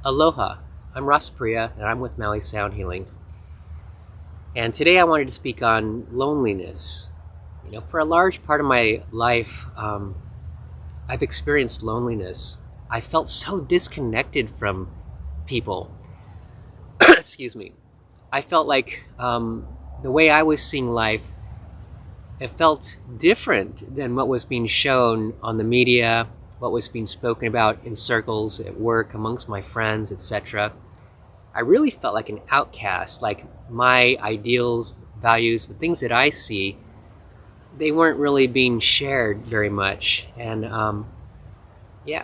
Aloha, I'm Rasa Priya, and I'm with Maui Sound Healing. And today I wanted to speak on loneliness. For a large part of my life, I've experienced loneliness. I felt so disconnected from people. Excuse me. I felt like the way I was seeing life, it felt different than what was being shown on the media, what was being spoken about in circles at work, amongst my friends, etc. I really felt like an outcast, like my ideals, values, the things that I see, they weren't really being shared very much. And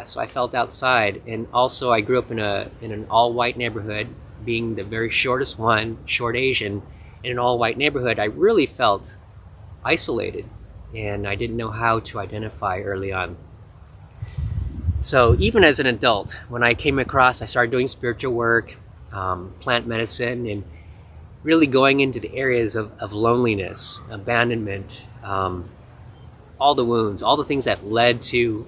so I felt outside. And also I grew up in an all-white neighborhood, being the very shortest one, short Asian, in an all-white neighborhood. I really felt isolated, and I didn't know how to identify early on. So even as an adult, when I started doing spiritual work, plant medicine, and really going into the areas of loneliness, abandonment, all the wounds, all the things that led to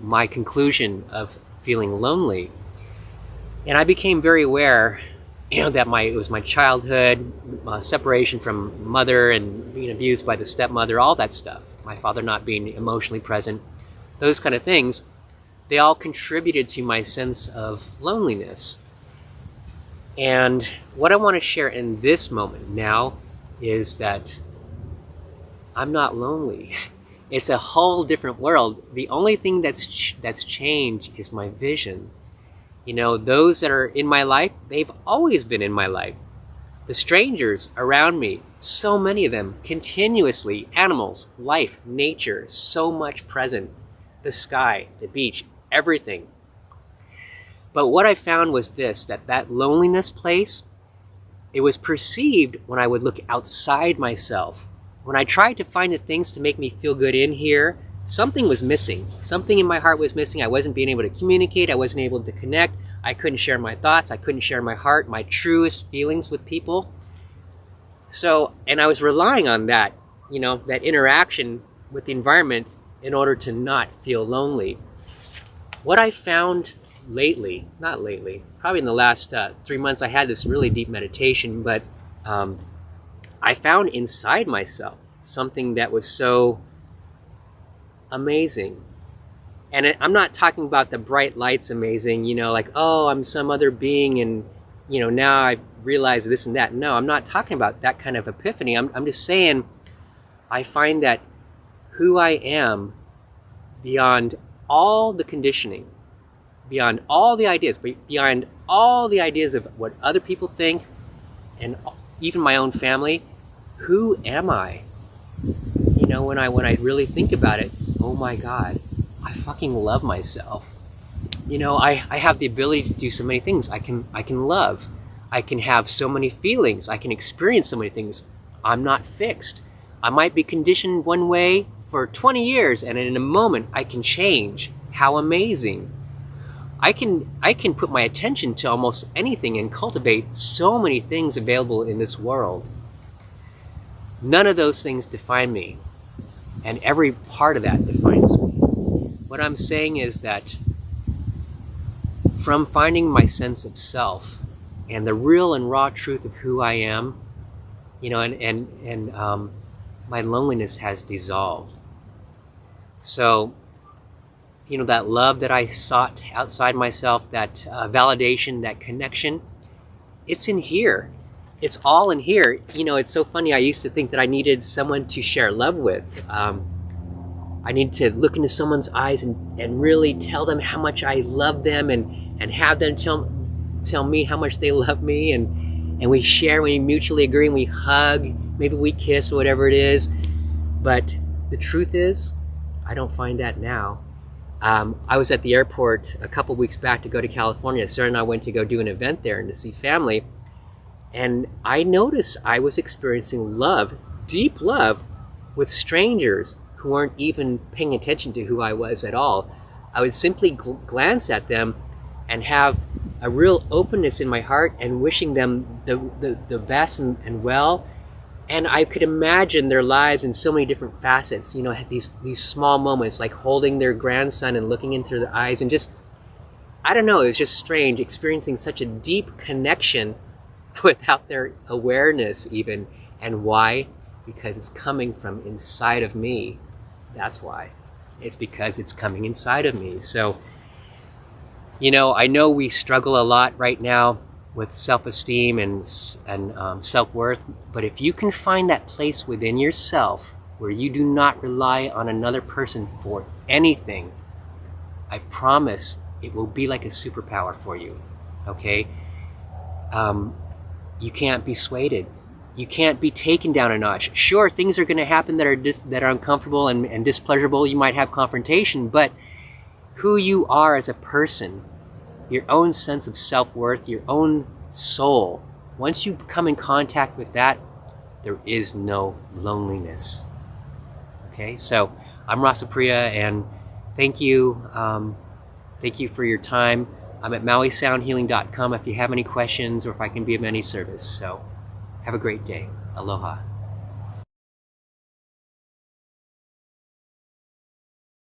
my conclusion of feeling lonely. And I became very aware, that it was my childhood, separation from mother and being abused by the stepmother, all that stuff, my father not being emotionally present, those kind of things, they all contributed to my sense of loneliness. And what I want to share in this moment now is that I'm not lonely. It's a whole different world. The only thing that's changed is my vision. Those that are in my life, they've always been in my life. The strangers around me, so many of them, continuously, animals, life, nature, so much present. The sky, the beach, everything. But what I found was that loneliness place, it was perceived when I would look outside myself. When I tried to find the things to make me feel good in here, something was missing. Something in my heart was missing. I wasn't being able to communicate. I wasn't able to connect. I couldn't share my thoughts. I couldn't share my heart, my truest feelings with people. And I was relying on that, that interaction with the environment in order to not feel lonely. What I found probably in the last 3 months, I had this really deep meditation, but I found inside myself something that was so amazing. And I'm not talking about the bright lights amazing, like, oh, I'm some other being and, now I realize this and that. No, I'm not talking about that kind of epiphany. I'm just saying I find that who I am, beyond all the conditioning, beyond all the ideas, beyond all the ideas of what other people think, and even my own family, who am I? When I really think about it, oh my God, I fucking love myself. I have the ability to do so many things. I can love. I can have so many feelings. I can experience so many things. I'm not fixed. I might be conditioned one way for 20 years, and in a moment I can change. How amazing. I can put my attention to almost anything and cultivate so many things available in this world. None of those things define me, and every part of that defines me. What I'm saying is that from finding my sense of self and the real and raw truth of who I am, my loneliness has dissolved. So, that love that I sought outside myself, that validation, that connection, it's in here. It's all in here. It's so funny. I used to think that I needed someone to share love with. I need to look into someone's eyes and really tell them how much I love them and have them tell me how much they love me. And we share, we mutually agree, and we hug. Maybe we kiss, whatever it is. But the truth is, I don't find that now. I was at the airport a couple weeks back to go to California. Sarah and I went to go do an event there and to see family. And I noticed I was experiencing love, deep love, with strangers who weren't even paying attention to who I was at all. I would simply glance at them and have a real openness in my heart and wishing them the best and well. And I could imagine their lives in so many different facets, these small moments, like holding their grandson and looking into their eyes and just I don't know, it was just strange experiencing such a deep connection without their awareness even. And why? Because it's coming from inside of me. That's why. It's because it's coming inside of me. So, I know we struggle a lot right now with self-esteem and self-worth, but if you can find that place within yourself where you do not rely on another person for anything, I promise it will be like a superpower for you, okay? You can't be swayed. You can't be taken down a notch. Sure, things are going to happen that are uncomfortable and displeasurable. You might have confrontation, but who you are as a person, your own sense of self-worth, your own soul, once you come in contact with that, there is no loneliness. Okay, so I'm Rasa Priya, and thank you. Thank you for your time. I'm at mauisoundhealing.com if you have any questions or if I can be of any service. So have a great day. Aloha.